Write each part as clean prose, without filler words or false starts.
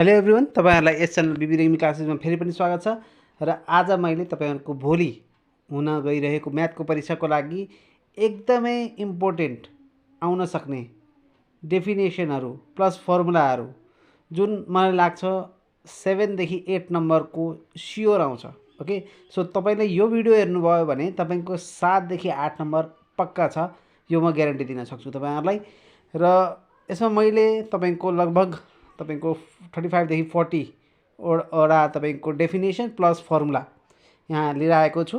Hello everyone, तपाईहरुलाई यस channel BB Regmi क्लासेसमा फेरि पनि स्वागत छ। र आज मैले तपाईहरुको भोलि हुन गइरहेको म्याथको परीक्षाको लागि एकदमै इम्पोर्टेन्ट आउन सक्ने डेफिनेसनहरू प्लस फर्मुलाहरू जुन मलाई लाग्छ 7 देखि 8 नम्बरको स्योर आउँछ। ओके, सो तपाईले यो भिडियो हेर्नुभयो भने तपाईको 7 देखि 8 नम्बर पक्का छ, यो म ग्यारेन्टी दिन सक्छु तपाईहरुलाई। र यसमा मैले तपाईको लगभग तपाईको 35 देखि 40 वटा तपाईको डेफिनेसन प्लस फर्मुला यहाँ लिएर आएको छु।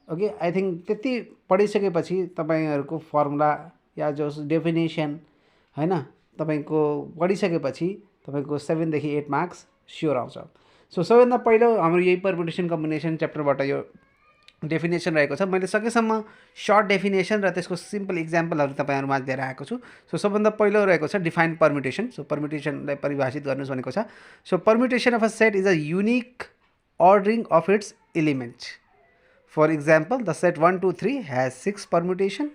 ओके, आई थिंक त्यति पढिसकेपछि तपाईहरुको फर्मुला या जो डेफिनेसन हैन तपाईको पढिसकेपछि तपाईको 7 देखि 8 मार्क्स स्योर आउँछ। सो सबैभन्दा पहिलो हाम्रो यही परम्युटेसन कम्बिनेसन च्याप्टरबाट यो डेफिनेसन रहेको छ। मैले सकेसम्म सर्ट डेफिनेसन र त्यसको सिम्पल इक्जाम्पलहरू तपाईहरुमा लिएर आएको छु। सो सबभन्दा पहिलो रहेको छ डिफाइन परम्युटेसन। सो परम्युटेसनलाई परिभाषित गर्नुस् भनेको छ। So permutation of a set is a unique ordering of its elements. For example, the set 1 2 3 has 6 permutation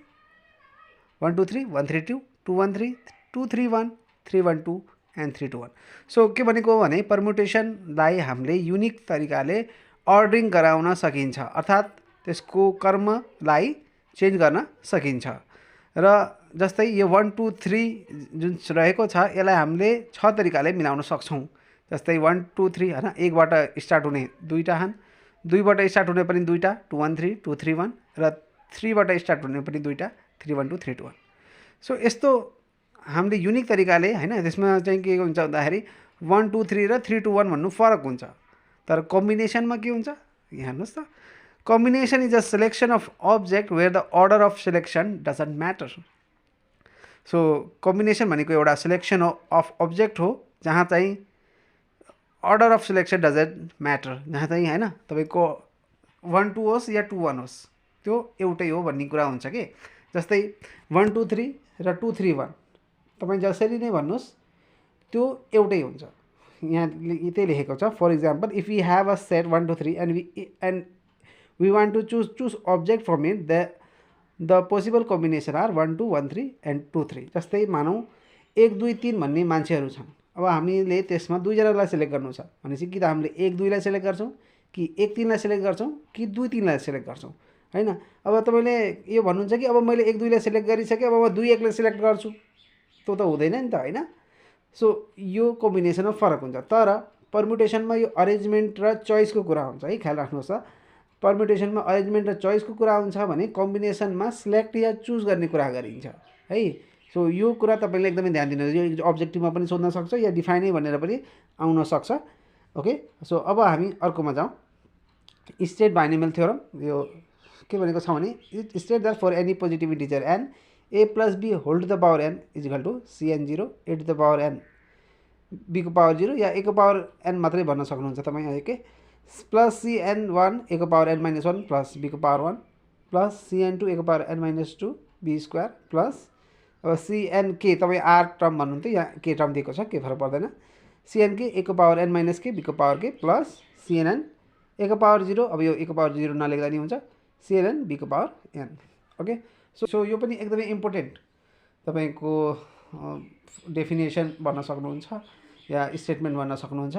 1 2 3 1 3 2 2 1 3 2 3 1 3 1 2 and 3 2 1। So के भनेको भने परम्युटेसनलाई हामीले युनिक तरिकाले अर्डरिङ गराउन सकिन्छ, अर्थात् त्यसको क्रमलाई चेन्ज गर्न सकिन्छ। र जस्तै यो 1 2 3 जुन रहेको छ यसलाई हामीले 6 तरिकाले मिलाउन सक्छौं। जस्तै 1 2 3 हैन, 1 बाट स्टार्ट हुने दुईटा छन्, 2 बाट स्टार्ट हुने पनि दुईटा 2 1 3 2 3 1 र 3 बाट स्टार्ट हुने पनि दुईटा 3 1 2 3 2 1। सो यस्तो हामीले युनिक तरिकाले हैन, त्यसमा चाहिँ के हुन्छ भन्दाखेरि 1 2 3 र 3 2 1 भन्नु फरक हुन्छ। तर कम्बिनेसनमा के हुन्छ यहाँ हेर्नुस् त, combination is a selection of object where the order of selection doesn't matter. So combination भनेको एउटा सिलेक्सन अफ अब्जेक्ट हो जहाँ चाहिँ order of selection doesn't matter, जहाँ चाहिँ हैन तपाईको 1 2 होस् या 2 1 होस् त्यो एउटै हो भन्ने कुरा हुन्छ के। जस्तै 1 2 3 र 2 3 1 तपाई जसरी नै भन्नुस् त्यो एउटै हुन्छ। यहाँ त्यही लेखेको छ। For example, if we have a set 1 2 3 and we want to choose object from it, the possible combination are 1 2 1 3 and 2 3। जस्तै मानौँ 1 2 3 भन्ने मान्छेहरू छन्। अब हामीले त्यसमा दुईजनालाई सिलेक्ट गर्नु छ भनेपछि कि त हामीले 1 2 लाई सिलेक्ट गर्छौं, कि 1 3 लाई सिलेक्ट गर्छौं, कि 2 3 लाई सिलेक्ट गर्छौं हैन। अब तपाईले यो भन्नुहुन्छ कि अब मैले 1 2 लाई सिलेक्ट गरिसके, अब म 2 1 लाई सिलेक्ट गर्छु, त्यो त हुँदैन नि त हैन। सो यो कम्बिनेसनमा फरक हुन्छ। तर परम्युटेसनमा यो अरेन्जमेन्ट र चोइसको कुरा हुन्छ है, ख्याल राख्नुहोस् त। परम्युटेसनमा अरेन्जमेन्ट र चोइसको कुरा हुन्छ भने कम्बिनेसनमा सिलेक्ट या चुज गर्ने कुरा गरिन्छ है। सो यो कुरा तपाईले एकदमै ध्यान दिनुहोस्। यो अब्जेक्टिभमा पनि सोध्न सक्छ या डिफाइनै भनेर पनि आउन सक्छ। ओके, सो अब हामी अर्कोमा जाउँ। State binomial theorem. यो के भनेको छ भने it state that for any positive integer n a plus b whole to the power n is equal to cn0 a to the power n b को पावर 0 या a को power n मात्रै भन्न सक्नुहुन्छ तपाईँ के, प्लस cn1 a को power n minus 1 plus b को पावर 1 प्लस cn2 a को power n minus 2 b square plus अब cnk तपाईँ r टर्म भन्नुहुन्थ्यो, यहाँ k टर्म दिएको छ, के फरक पर्दैन। cnk a को power n minus k b को power k plus cnn a को पावर 0, अब यो a को पावर 0 नलेख्दा नि हुन्छ, cnn b को पावर n। ओके, सो यो पनि एकदमै इम्पोर्टेन्ट तपाईको डेफिनेसन भन्न सक्नुहुन्छ या स्टेटमेन्ट भन्न सक्नुहुन्छ।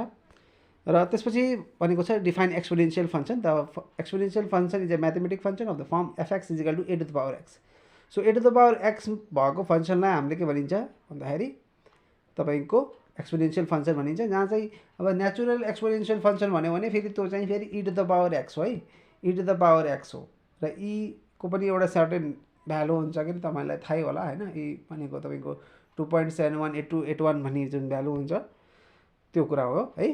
र त्यसपछि भनेको छ define exponential function. The exponential function is a mathematic function of the form fx is equal to a to the power x। So a to the power x भएको फंक्शनलाई हामीले के भनिन्छ भन्दाखेरि तपाईको एक्सपोनेन्शियल फंक्शन भनिन्छ, जहाँ चाहिँ अब नेचुरल एक्सपोनेन्शियल फंक्शन भन्यो भने फेरि त्यो चाहिँ फेरि e to the power x हो है, e to the power x हो। र e को पनि एउटा सर्टेन भ्यालु हुन्छ कि तपाईलाई थाहै होला हैन। e भनेको तपाईको 2.718281 भन्ने जुन भ्यालु हुन्छ त्यो कुरा हो है।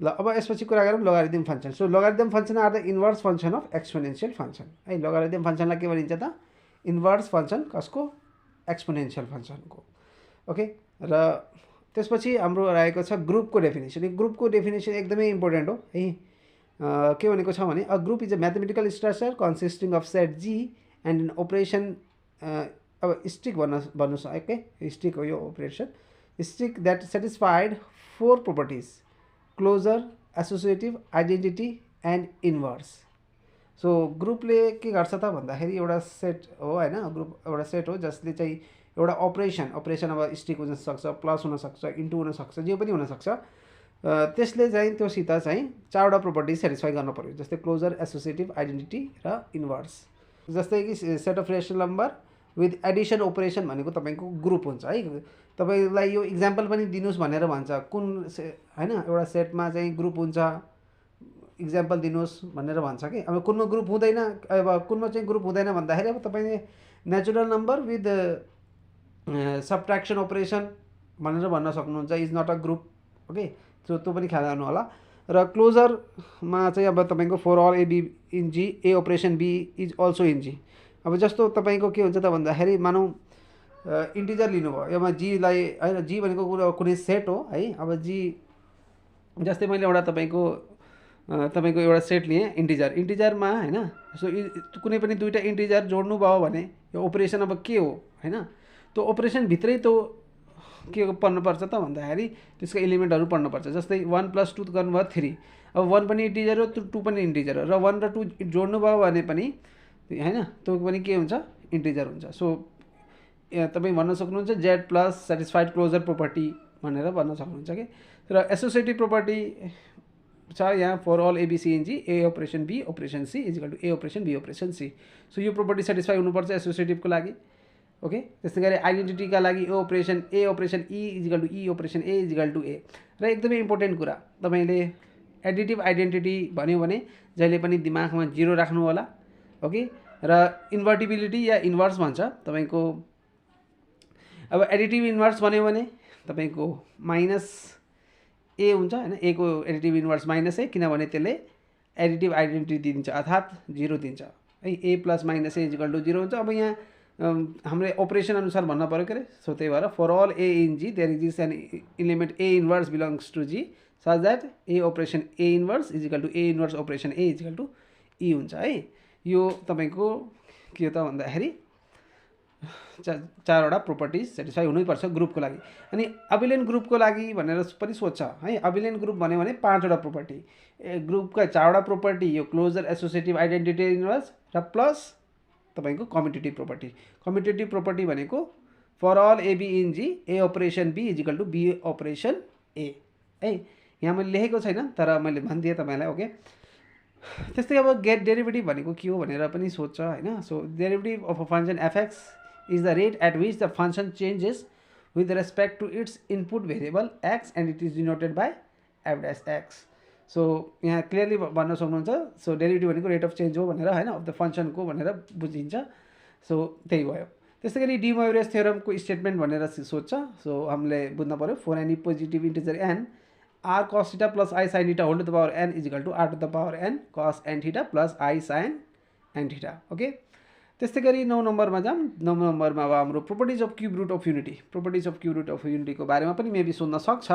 ल अब यसपछि कुरा गरौँ logarithm function. So logarithm function are the inverse function of exponential function है। लोगारिथम फंक्शनलाई के भनिन्छ त, इन्भर्स फंक्शन कसको, एक्सपोनेन्शियल फंक्शनको। ओके, र त्यसपछि हाम्रो रहेको छ ग्रुपको डेफिनेसन। यो ग्रुपको डेफिनेसन एकदमै इम्पोर्टेन्ट हो है। के भनेको छ भने a group is a mathematical structure consisting of set G and an operation. अब स्टिक भन्नुहोस् है, स्टिक हो यो operation, stick that satisfied 4 properties closure, associative, identity and inverse. So ग्रुपले के गर्छ त भन्दाखेरि एउटा सेट हो हैन, ग्रुप एउटा सेट हो जसले चाहिँ एउटा अपरेसन अब स्टिक हुन सक्छ, प्लस हुन सक्छ, इन्टु हुन सक्छ, जे पनि हुन सक्छ। त्यसले चाहिँ त्योसित चाहिँ चारवटा प्रोपर्टी सेटिस्फाई गर्न पर्यो, जस्तै क्लोजर, एसोसिएटिभ, आइडेन्टिटी र इन्भर्स। जस्तै कि set of rational number with Edison operation भनेको तपाईँको ग्रुप हुन्छ है। तपाईँलाई यो इक्जाम्पल पनि दिनुहोस् भनेर भन्छ, कुन होइन एउटा सेटमा चाहिँ ग्रुप हुन्छ, इक्जाम्पल दिनुहोस् भनेर भन्छ कि। अब कुनमा ग्रुप हुँदैन, अब कुनमा चाहिँ ग्रुप हुँदैन भन्दाखेरि अब तपाईँले natural number with subtraction operation भनेर भन्न सक्नुहुन्छ, is not a group. Okay, so त्यो पनि ख्याल गर्नु होला। र क्लोजरमा चाहिँ अब तपाईँको for all A B in G, A operation B is also in G. अब जस्तो तपाईँको के हुन्छ त भन्दाखेरि मानौँ इन्टिजर लिनुभयो, यसमा जीलाई होइन, जी भनेको कुनै सेट हो है। अब जी जस्तै मैले एउटा तपाईँको एउटा सेट लिएँ इन्टिजरमा होइन। सो कुनै पनि दुईवटा इन्टिजर जोड्नु भयो भने यो अपरेसन अब के हो होइन, त्यो अपरेसनभित्रै त्यो के पढ्नुपर्छ त भन्दाखेरि त्यसको एलिमेन्टहरू पढ्नुपर्छ। जस्तै 1 + 2 गर्नुभयो 3, अब 1 पनि इन्टिजर हो, 2 पनि इन्टिजर हो, र 1 र 2 जोड्नु भयो भने पनि होइन त्यो पनि के हुन्छ, इन्टिजर हुन्छ। सो तपाईँ भन्न सक्नुहुन्छ Z plus satisfied closure property भनेर भन्न सक्नुहुन्छ कि। र एसोसिएटिभ प्रोपर्टी छ यहाँ, for all A B C in G, A operation B operation C is equal to A operation B operation C. So यो प्रोपर्टी सेटिस्फाई हुनुपर्छ एसोसिएटिभको लागि। ओके, त्यस्तै गरी आइडेन्टिटीका लागि A operation E is equal to E operation A is equal to A. र एकदमै इम्पोर्टेन्ट कुरा, तपाईँले एडिटिभ आइडेन्टिटी भन्यो भने जहिले पनि दिमागमा 0 राख्नु होला। ओके, र इन्भर्टिबिलिटी या इन्भर्स भन्छ तपाईँको। अब एडिटिभ इन्भर्स भन्यो भने तपाईँको माइनस ए हुन्छ होइन, ए को एडिटिभ इन्भर्स माइनस ए, किनभने त्यसले एडिटिभ आइडेन्टिटी दिन्छ अर्थात् 0 दिन्छ है। A plus minus A is equal to 0 हुन्छ। अब यहाँ हाम्रो अपरेसन अनुसार भन्न पऱ्यो के अरे। सो त्यही भएर for all A in G there is an element A inverse belongs to G such that A operation A inverse is equal to A inverse operation A is equal to E हुन्छ है। यो तपाईँको के हो त भन्दाखेरि चारवटा properties satisfy हुनैपर्छ ग्रुपको लागि। अनि अबिलियन ग्रुपको लागि भनेर पनि सोध्छ है। अबिलियन ग्रुप भन्यो भने 5वटा प्रोपर्टी, ग्रुपका 4वटा प्रोपर्टी, यो क्लोजर, एसोसिएटिभ, आइडेन्टिटी, इन्भर्स र प्लस तपाईँको कम्युटेटिभ प्रोपर्टी। कम्युटेटिभ प्रोपर्टी भनेको for all A B in G, A operation B is equal to B operation A है। यहाँ मैले लेखेको छैन तर मैले भनिदिएँ तपाईँलाई। ओके, त्यस्तै अब गेट डेरिभेटिभ भनेको के हो भनेर पनि सोध्छ होइन। So derivative of a function FX is the rate at which the function changes with respect to its input variable x and it is denoted by f dash x. So यहाँ clearly भन्न सक्नुहुन्छ। So derivative भनेको rate of change हो भनेर होइन, of the फङ्सनको भनेर बुझिन्छ। So त्यही भयो। त्यस्तै गरी डी मोइरेस थ्योरमको स्टेटमेन्ट भनेर सोध्छ। सो हामीले बुझ्न पऱ्यो for any positive integer N R cos theta plus I sine theta whole to the power N is equal to R to the power N cos N theta plus I sine N theta. Okay, त्यस्तै गरी 9 नम्बरमा जाऊँ। 9 नम्बरमा अब हाम्रो properties of cube root of unity, properties of cube root of युनिटीको बारेमा पनि मेबी सोध्न सक्छ।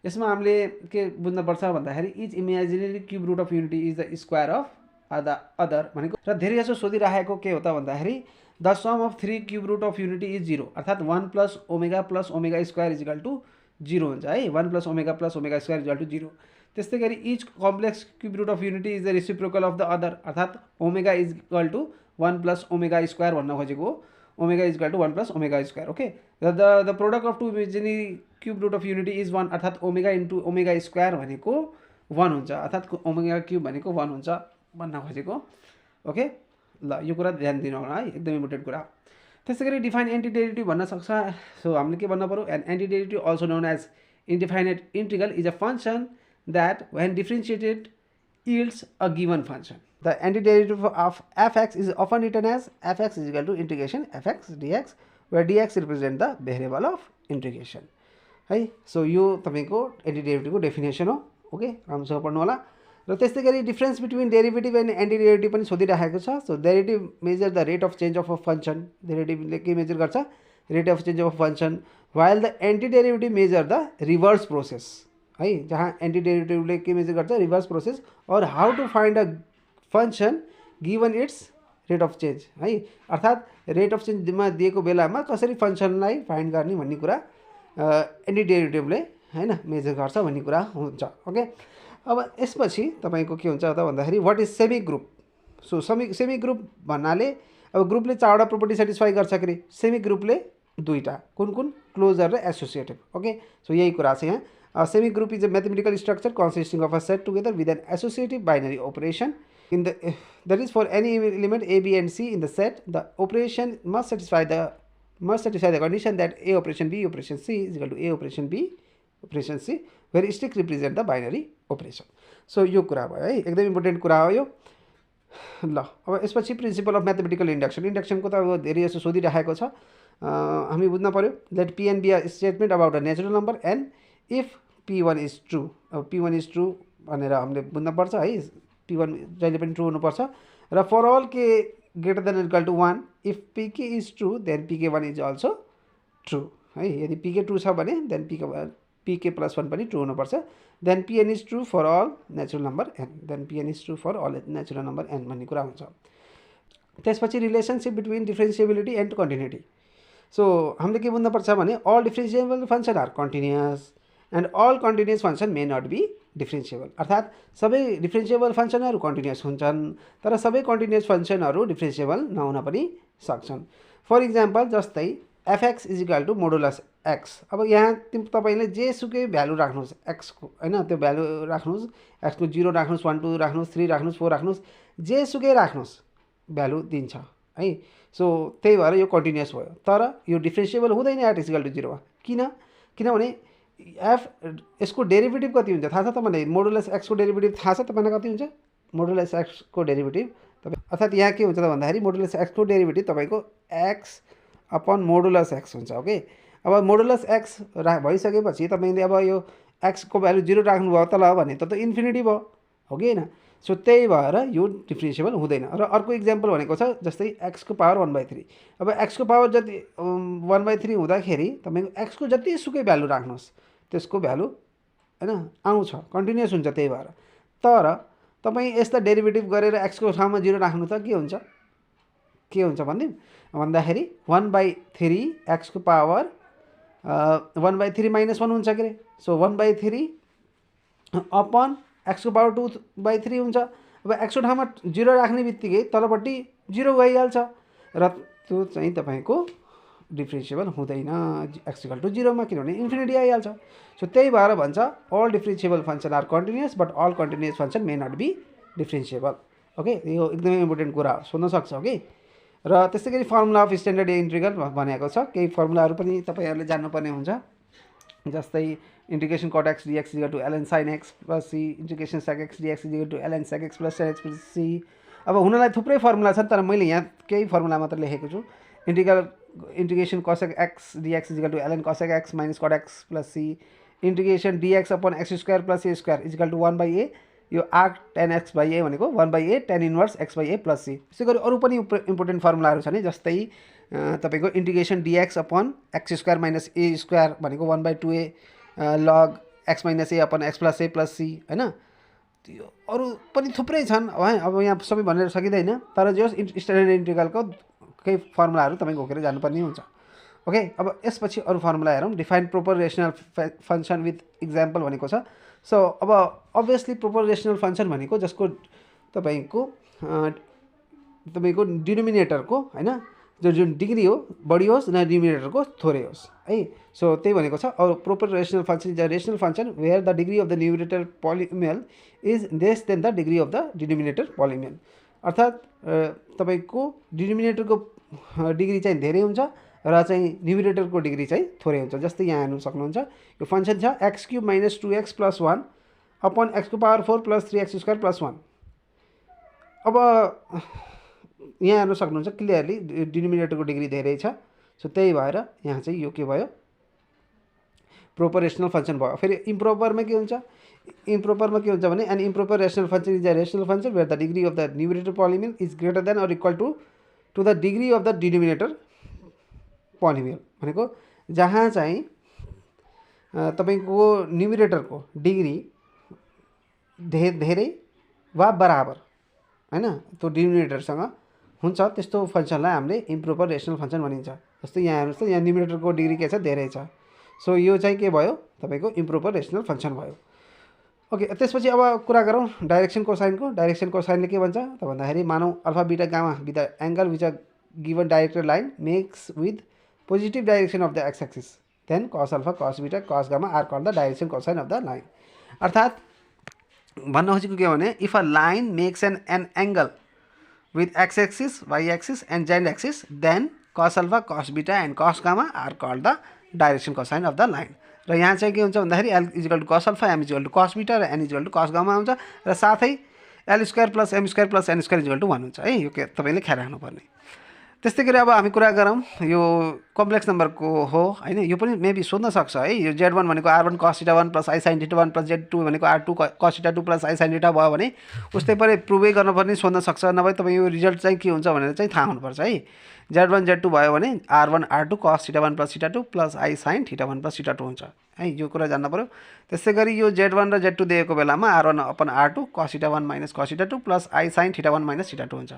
यसमा हामीले के बुझ्नुपर्छ भन्दाखेरि is imaginary cube root of unity is the square of the other भनेको। र धेरै जसो सोधिराखेको के हो त भन्दाखेरि the sum of 3 cube root of unity is 0 अर्थात् 1 plus omega square is equal to 0 हुन्छ है। 1 plus omega square is equal to 0। त्यस्तै गरी each complex cube root of unity is the reciprocal of the other अर्थात् omega is equal to 1 plus omega square भन्न खोजेको, omega is equal to 1 plus omega square. Okay, the product of two imaginary cube root of unity is 1 अर्थात् omega into omega square भनेको 1 हुन्छ अर्थात् omega cube भनेको 1 हुन्छ भन्न खोजेको। ओके, ल यो कुरा ध्यान दिनु होला है, एकदम इम्पोर्टेन्ट कुरा। त्यस्तै गरी डिफाइन एन्टी डेरिभेटिभ भन्न सक्छ। सो हामीले के भन्न पऱ्यो, an anti derivative also known as indefinite integral is a function that when differentiated yields a given function. The antiderivative of fx is often written as fx is equal to integration fx dx where dx represent the variable of integration. है, so यो तपाईको एन्टिडेरिभेटिभ को definition हो। Okay, राम्रोसँग पढ्नु होला। र त्यस्तै गरी difference between derivative and antiderivative पनि सोधिराखेको छ। So derivative measure the rate of change of a function, डेरिभेटिभले के मेजर गर्छ, rate of change of function, while the antiderivative measure the reverse process है, जहाँ एन्टिडेरिभेटिभले के मेजर गर्छ, रिभर्स प्रोसेस। और how to find a function given its rate of change है, अर्थात् रेट अफ चेन्जमा दिएको बेलामा कसरी फंक्शनलाई फाइन्ड गर्ने भन्ने कुरा एन्टिडेरिभेटिभले हैन मेजर गर्छ भन्ने कुरा हुन्छ। ओके, अब यसपछि तपाईको के हुन्छ त भन्दाखेरि what is semi group. So semi group भन्नाले अब ग्रुपले 4वटा प्रोपर्टी सेटिस्फाई गर्छ के रे, सेमी ग्रुपले 2टा, कुन कुन, क्लोजर र एसोसिएटिभ। ओके, सो यही कुरा छ यहाँ। A semi-group is a mathematical structure consisting of a set together with an associative binary operation. That is, for any element A, B, and C in the set, the operation must satisfy the condition that A operation B operation C is equal to A operation B operation C, where stick represent the binary operation. So यो कुरा भयो है, एकदम important कुरा हो यो। ल अब यसपछि प्रिन्सिपल अफ म्याथमेटिकल इन्डक्सनको त अब धेरै जस्तो सोधिराखेको छ, हामी बुझ्न पर्यो। Let P N be a statement about a natural number and if P1 is true. अब P1 इज ट्रू भनेर हामीले बुझ्नुपर्छ है, P1 जहिले पनि ट्रू हुनुपर्छ। र for all k greater than equal to 1 if Pk is true then Pk1 is also true है। यदि Pk ट्रू छ भने देन Pk प्लस 1 पनि ट्रू हुनुपर्छ। Then Pn is true for all natural number n, then Pn is true for all natural number n भन्ने कुरा हुन्छ। त्यसपछि relationship between differentiability and continuity. So हामीले के बुझ्नुपर्छ भने all differentiable function are continuous and all continuous function may not be differentiable. अर्थात् सबै डिफ्रेन्सिएबल फंक्सनहरू कन्टिन्युअस हुन्छन्, तर सबै कन्टिन्युअस फंक्सनहरू डिफ्रेन्सिएबल नहुन पनि सक्छन्। फर इक्जाम्पल जस्तै fx is equal to modulus x। अब यहाँ तपाईँले जेसुकै भ्यालु राख्नुहोस् एक्सको होइन, त्यो भ्यालु राख्नुहोस्, एक्सको 0 राख्नुहोस्, 1 2 राख्नुहोस्, 3 राख्नुहोस्, 4 राख्नुहोस्, जेसुकै राख्नुहोस् भ्यालु दिन्छ है। सो त्यही भएर यो कन्टिन्युअस भयो, तर यो डिफ्रेन्सिएबल हुँदैन एट इज इक्वल टु 0 मा। किनभने यसको डेरिभेटिभ कति हुन्छ थाहा छ तपाईँलाई? मोडुलस एक्सको डेरिभेटिभ थाहा छ तपाईँलाई कति हुन्छ? मोडुलस एक्सको डेरिभेटिभ अर्थात् यहाँ के हुन्छ त भन्दाखेरि मोडुलस एक्सको डेरिभेटिभ तपाईँको एक्स अपन मोडुलस एक्स हुन्छ। ओके, अब मोडुलस एक्स भइसकेपछि तपाईँले अब यो एक्सको भ्यालु 0 राख्नुभयो त ल भने त इन्फिनिटी भयो, हो कि होइन? सो त्यही भएर यो डिफ्रेन्सिएबल हुँदैन। र अर्को इक्जाम्पल भनेको छ जस्तै एक्सको पावर 1/3। अब एक्सको पावर जति 1/3 हुँदाखेरि तपाईँको एक्सको जतिसुकै भ्यालु राख्नुहोस् त्यसको भ्यालु होइन आउँछ, कन्टिन्युअस हुन्छ। त्यही भएर तर तपाईँ यसलाई डेरिभेटिभ गरेर एक्सको ठाउँमा 0 राख्नु त के हुन्छ भन्दाखेरि 1/3 एक्सको पावर 1/3 - 1 हुन्छ के अरे। सो 1/3 अपन एक्सको पावर 2/3 हुन्छ। अब एक्सको ठाउँमा 0 राख्ने बित्तिकै तलपट्टि 0 भइहाल्छ र त्यो चाहिँ तपाईँको डिफ्रेन्सिएबल हुँदैन एक्स इक्वल टु 0 मा, किनभने इन्फिनिटी आइहाल्छ। सो त्यही भएर भन्छ all differentiable function are continuous but all continuous function may not be differentiable. Okay, यो एकदमै इम्पोर्टेन्ट कुरा हो, सोध्न सक्छ। ओके, र त्यस्तै गरी फर्मुला अफ स्ट्यान्डर्ड इन्टिग्रल भनेको छ, केही फर्मुलाहरू पनि तपाईँहरूले जान्नुपर्ने हुन्छ। जस्तै integration cot x dx equal to ln sin x plus c, integration sec x dx equal to ln sec x plus sin x plus c। अब हुनलाई थुप्रै फर्मुला छन्, तर मैले यहाँ केही फर्मुला मात्र लेखेको छु। Integration cos x dx equal to ln cos x minus cot x plus c, integration dx upon x square plus a square equal to 1/a, यो arc tan x by a भनेको 1/a tan inverse x by a plus c। त्यसै गरी अरू पनि important फर्मुलाहरू छन्, जस्तै तपाईँको integration dx upon x square minus a square भनेको 1/2a log x minus a upon x plus a plus c होइन। त्यो अरू पनि थुप्रै छन् है, अब यहाँ सबै भनेर सकिँदैन, तर जो स्ट्यान्डर्ड इन्टिग्रलको केही फर्मुलाहरू तपाईँ घोकेर जानुपर्ने हुन्छ। ओके, अब यसपछि अरू फर्मुला हेरौँ। Define proper rational function with example भनेको छ। सो अब अभियसली प्रोपर रेसनल फंक्सन भनेको जसको तपाईँको डिनोमिनेटरको होइन जुन डिग्री हो बढी होस् न डिनोमिनेटरको थोरै होस् है। सो त्यही भनेको छ। और proper rational function is a rational function where the degree of the numerator polynomial is less than the degree of the denominator polynomial. अर्थात् तपाईँको डिनोमिनेटरको डिग्री चाहिँ धेरै हुन्छ र चाहिँ न्यूमरेटरको डिग्री चाहिँ थोरै हुन्छ। जस्तै यहाँ हेर्नु सक्नुहुन्छ, यो फंक्शन छ x³ - 2x + 1 अपन x को पावर 4 + 3x² + 1। अब यहाँ हेर्नु सक्नुहुन्छ क्लियरली डिनोमिनेटरको डिग्री धेरै छ। सो त्यही भएर यहाँ चाहिँ यो के भयो, प्रोपर रेसनल फंक्शन भयो। फेरि इम्प्रोपरमा के हुन्छ, भने an improper rational function is a rational function where the degree of the numerator polynomial is greater than or equal to the degree of the denominator polynomial. भनेको जहाँ चाहिँ तपाईँको न्यूमरेटरको डिग्री धेरै वा बराबर हैन त्यो डिनोमिनेटरसँग हुन्छ, त्यस्तो फंक्शनलाई हामीले इम्प्रोपर रेसनल फंक्शन भनिन्छ। जस्तै यहाँ हेर्नुहोस् त, यहाँ न्यूमरेटरको डिग्री के छ, धेरै छ। सो यो चाहिँ के भयो, तपाईँको इम्प्रोपर रेसनल फंक्शन भयो। ओके, त्यसपछि अब कुरा गरौँ डाइरेक्सन कोसाइनको। डाइरेक्सन कोसाइनले के भन्छ त भन्दाखेरि मानौ alpha beta gamma with the angle which a given directed line makes with positive direction of the x axis. Then cos alpha cos beta cos gamma are called the direction cosine of the line. अर्थात् भन्न खोजेको के हो भने if a line makes an angle with x axis, y axis and z axis, then cos alpha, cos beta and cos gamma are called the direction cosine of the line। र यहाँ चाहिँ के हुन्छ भन्दाखेरि l equal to cos alpha, m equal to cos beta र n equal to cos gamma हुन्छ र साथै l square plus m square plus n square equal to 1 हुन्छ है। यो के तपाईले ख्याल राख्नुपर्ने। त्यस्तै गरी अब हामी कुरा गरौँ यो कम्प्लेक्स नम्बरको हो हैन। यो पनि मेबी सोध्न सक्छ है। यो z1 भनेको r1 cos θ 1 plus i sin θ 1 plus z2 भनेको r2 cos θ 2 plus i sin θ भयो भने उस्तै परे प्रुभै गर्नुपर्ने सोध्न सक्छ। नभए तपाईँ यो रिजल्ट चाहिँ के हुन्छ भनेर चाहिँ थाहा हुनुपर्छ है। z1 z2 भयो भने r1 r2 cos θ 1 plus θ 2 plus i sin θ 1 plus θ 2 हुन्छ है। यो कुरा जान्न पर्यो। त्यसै गरी यो z1 र z2 दिएको बेलामा r1 upon r2 cos θ 1 minus cos θ 2 plus i sin θ 1 minus θ 2 हुन्छ।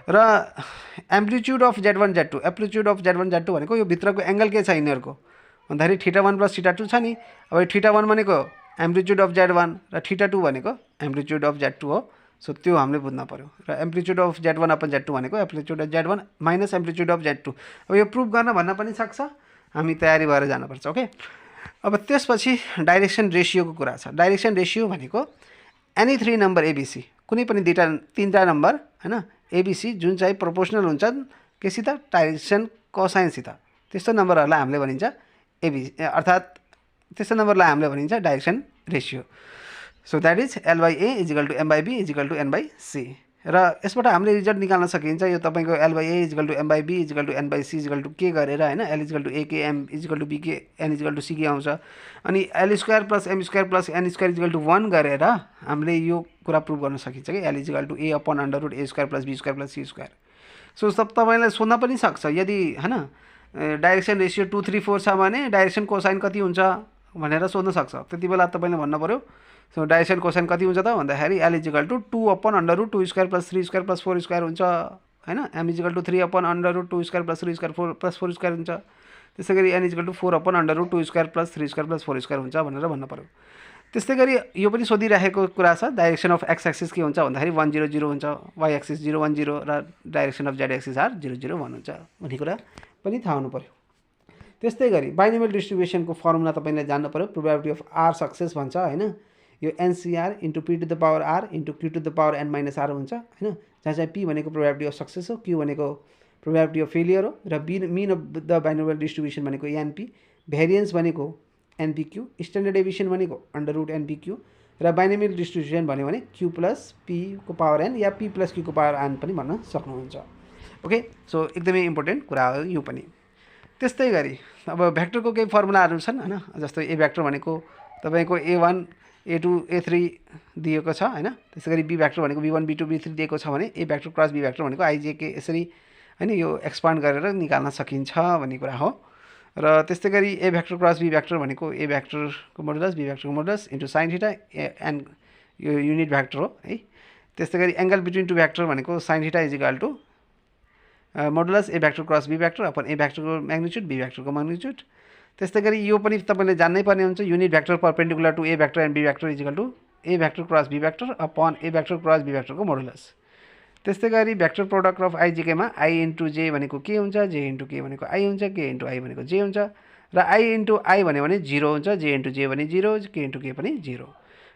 र amplitude of z1 z2 amplitude of z1 z2 भनेको यो भित्रको एंगल के छ यिनीहरुको भन्दाखेरि θ1 प्लस θ2 छ नि। अब θ1 भनेको एम्प्लिट्युड अफ z1 र θ2 भनेको एम्प्लिट्युड अफ z2 हो। सो त्यो हामीले बुझ्न पर्यो। र amplitude of z1 upon z2 भनेको amplitude of z1 minus amplitude of z2। अब यो प्रुफ गर्न भन्न पनि सक्छ, हामी तयारी भएर जानुपर्छ। ओके, अब त्यसपछि डाइरेक्सन रेशियोको कुरा छ। डाइरेक्सन रेशियो भनेको एनी 3 नम्बर एबीसी, कुनै पनि तीनटा नम्बर हैन एबीसी जुन चाहिँ प्रोपोर्सनल हुन्छन् केसित डाइरेक्सन कोसाइनसित, त्यस्तो नम्बरहरूलाई हामीले भनिन्छ एबीसी, अर्थात् त्यस्तो नम्बरलाई हामीले भनिन्छ direction ratio. So that is l by a equal to m by b equal to n by c। र यसबाट हामीले रिजल्ट निकाल्न सकिन्छ। यो तपाईको l by a equal to m by b equal to n by c equal to k गरेर हैन l equal to a k m equal to b k n equal to c k आउँछ। अनि l square plus m square plus n square equal to 1 गरेर हामीले यो कुरा prove गर्न सकिन्छ कि l equal to a upon under root a square plus b square plus c square. So सब तपाईलाई सोध्न पनि सक्छ यदि हैन डाइरेक्सन रेशियो 2 3 4 छ भने डाइरेक्सन कोसाइन कति हुन्छ भनेर सोध्न सक्छ। त्यतिबेला तपाईले भन्न पर्यो सो डाइरेक्सन कोसाइन कति हुन्छ त भन्दाखेरि l equal to 2 upon under root 2 square plus 3 square plus 4 square हुन्छ हैन। m equal to 3 upon under root 2 square plus 3 square 4 plus 4 square हुन्छ। त्यसैगरी n equal to 4 upon under root 2 square plus 3 square plus 4 square हुन्छ भनेर भन्न पर्यो। त्यस्तै गरी यो पनि सोधिरहेको कुरा छ डाइरेक्सन अफ x एक्सिस के हुन्छ भन्दाखेरि 1 0 0 हुन्छ, y एक्सिस 0 1 0 र direction of z axis are 0 0 1 हुन्छ भन्ने कुरा पनि थाहा हुनु पर्यो। त्यस्तै गरी बाइनोमियल डिस्ट्रिब्युसनको फर्मुला तपाईले जान्न पर्यो। प्रोबेबिलिटी अफ r सक्सेस भन्छ हैन। यो NCR into p to the power r into q to the power n minus r हुन्छ हैन। जहाँ चाहिँ p भनेको प्रोबेबिलिटी अफ सक्सेस हो, q भनेको प्रोबेबिलिटी अफ फेलियर हो र mean of the binomial distribution भनेको np, भेरिएन्स भनेको npq, स्ट्यान्डर्ड डेभिएसन भनेको अंडर रूट npq र बाइनोमियल डिस्ट्रिब्युसन भन्यो भने q प्लस p को पावर n या p प्लस q को पावर n पनि भन्न सक्नुहुन्छ। ओके, सो एकदमै इम्पोर्टेन्ट कुरा हो यो पनि। त्यस्तै गरी अब भेक्टरको केही फर्मुलाहरू छन् हैन। जस्तो ए भेक्टर भनेको तपाईको a1 a2 a3 दिएको छ हैन। त्यसैगरी बी भेक्टर भनेको b1 b2 b3 दिएको छ भने A vector cross be vector भनेको ijk यसरी हैन यो एक्सपान्ड गरेर निकाल्न सकिन्छ भन्ने कुरा हो। र त्यस्तै गरी a vector cross be vector भनेको ए भेक्टरको मोडुलस बी भेक्टरको मोडुलस इन्टु sin θ एन्ड यो युनिट भेक्टर हो है। त्यस्तै गरी एंगल बिट्विन टु भेक्टर भनेको sin θ is equal to modulus a vector cross be vector upon a भेक्टरको म्याग्निट्युड बी भेक्टरको म्याग्निट्युड। त्यस्तै गरी यो पनि तपाईले जान्नै पर्ने हुन्छ unit vector perpendicular to a vector and b vector is equal to a vector cross be vector upon a vector cross b भेक्टरको मोडुलस। त्यस्तै गरी भेक्टर प्रोडक्ट अफ ijk मा i इन्टु j भनेको के हुन्छ, j इन्टु k भनेको i हुन्छ, k into i भनेको j हुन्छ र i इन्टु i भन्यो भने 0 हुन्छ, j इन्टु j भने 0, k इन्टु k पनि 0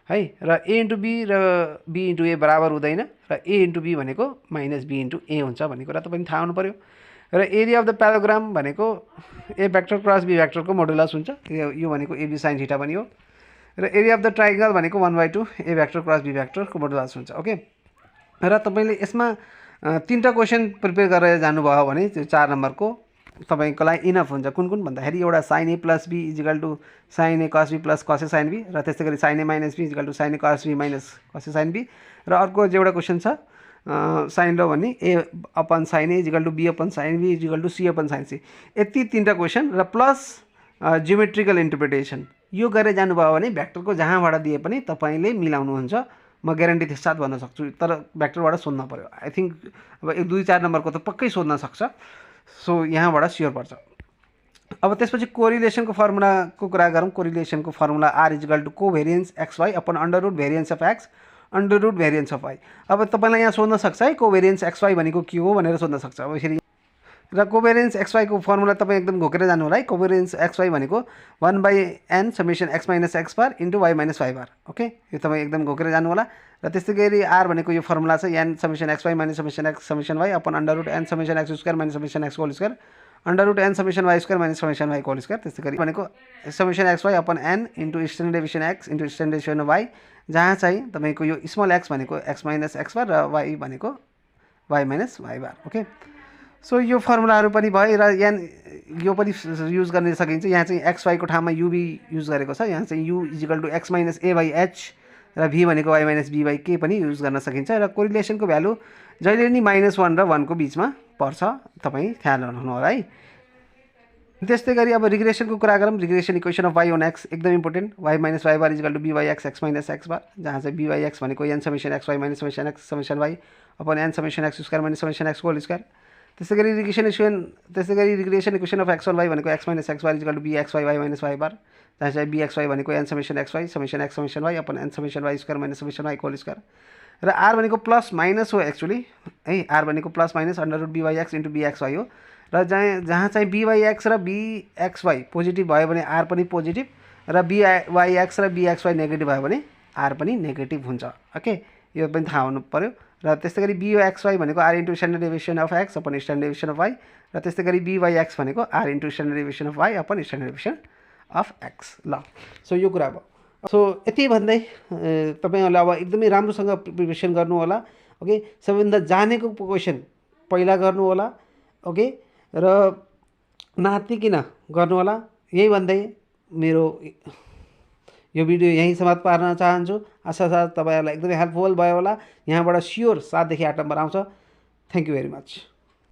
है। र a इन्टु b र b इन्टु a बराबर हुँदैन र a इन्टु b भनेको माइनस b इन्टु a हुन्छ भन्ने कुरा तपाईले थाहा हुनु पर्यो। र एरिया अफ द प्याराग्राम भनेको ए भेक्टर क्रस बी भेक्टरको मोडुलस हुन्छ, यो भनेको ab sin θ पनि हो। र एरिया अफ द ट्रायंगल भनेको 1/2 ए भेक्टर क्रस बी भेक्टरको मोडुलस हुन्छ। ओके, र तपाईले यसमा तीनटा क्वेशन प्रिपेयर गरेर जानुभयो भने त्यो 4 नम्बरको तपाईको लागि इनफ हुन्छ। कुन कुन भन्दाखेरि एउटा sin a plus b equal to sin a cos b plus cos a sin b र त्यस्तै गरी sin a minus b equal to sin a cos b minus cos a sin b र अर्को एउटा क्वेशन छ sin law भन्ने a upon sin a equal to b upon sin b equal to c upon sin c। यति तीनटा question र plus geometrical interpretation यो गरेर जानुभयो भने भेक्टरको जहाँबाट दिए पनि तपाईले मिलाउनुहुन्छ, म ग्यारेन्टी के साथ भन्न सक्छु। तर भेक्टरबाट सोध्न पर्यो। आई थिंक अब 1 2 4 नम्बरको त पक्कै सोध्न सक्छ। सो यहाँबाट स्योर पर्छ। अब त्यसपछि कोरिलेसनको फर्मुलाको कुरा गरौँ। कोरिलेसनको formula r is equal to covariance xy upon under root variance of x under root variance of y। अब तपाईलाई यहाँ सोध्न सक्छ है कोभेरिएन्स xy भनेको के हो भनेर सोध्न सक्छ। अब फेरि र कोभेरियन्स XY को फर्मुला तपाईँ एकदम घोकेर जानु होला है। कोभेरियन्स XY भनेको 1/n summation x minus x बार into y minus y bar. Okay, यो तपाईँ एकदम घोकेर जानु होला। र त्यस्तै गरी r भनेको यो फर्मुला छ n summation xy minus summation x summation y upon under root n summation x square minus summation x whole square under root n summation y square minus summation y whole square. त्यस्तै गरी भनेको summation xy upon n into standard deviation x into standard deviation y, जहाँ चाहिँ तपाईँको यो small x भनेको x minus x bar र y भनेको y minus y bar. Okay, so यो फर्मुलाहरू पनि भयो र यहाँ यो पनि युज गर्न सकिन्छ। यहाँ चाहिँ XY को ठाउँमा UV युज गरेको छ। यहाँ चाहिँ U equal to x minus a by h र v भनेको y minus b by k पनि युज गर्न सकिन्छ। र कोरिलेसनको भ्यालु जहिले नि -1 र 1 को बिचमा पर्छ, तपाईँ ख्याल राख्नु होला है। त्यस्तै गरी अब रिग्रेसनको कुरा गरौँ। Regression equation of y on x एकदम important. y minus y bar equal to b by x minus x bar, जहाँ चाहिँ b बाई x भनेको n summation xy minus summation x summation y upon n summation x square minus summation x whole square. त्यस्तै गरी regression equation of x1 y भनेको x minus x bar equal to bxy y minus y bar, जहाँ चाहिँ bxy भनेको n summation xy summation x summation y upon n summation y square minus summation y whole square. र r भनेको plus minus हो actually है। r भनेको plus minus under root bx into bxy हो। र जहाँ चाहिँ bx र bxy पोजिटिभ भयो भने r पनि पोजिटिभ, र byx र bxy नेगेटिभ भयो भने r पनि नेगेटिभ हुन्छ। ओके, यो पनि थाहा हुनु पर्यो। र त्यस्तै गरी bxy भनेको r into standard deviation of x upon standard deviation of y, र त्यस्तै गरी byx भनेको r into standard deviation of y upon standard deviation of x। ल, सो यो कुरा भयो। सो यति भन्दै तपाईँहरूले अब एकदमै राम्रोसँग प्रिपरेसन गर्नु होला। ओके, सबैभन्दा जानेको क्वेसन पहिला गर्नु होला। ओके, र नातिकिन गर्नु होला। यही भन्दै मेरो यो भिडियो यहीँ समाप्त पार्न चाहन्छु। आशा छ तपाईँहरूलाई एकदमै हेल्पफुल भयो होला। यहाँबाट स्योर 7 देखि 8 नम्बर आउँछ। Thank you very much.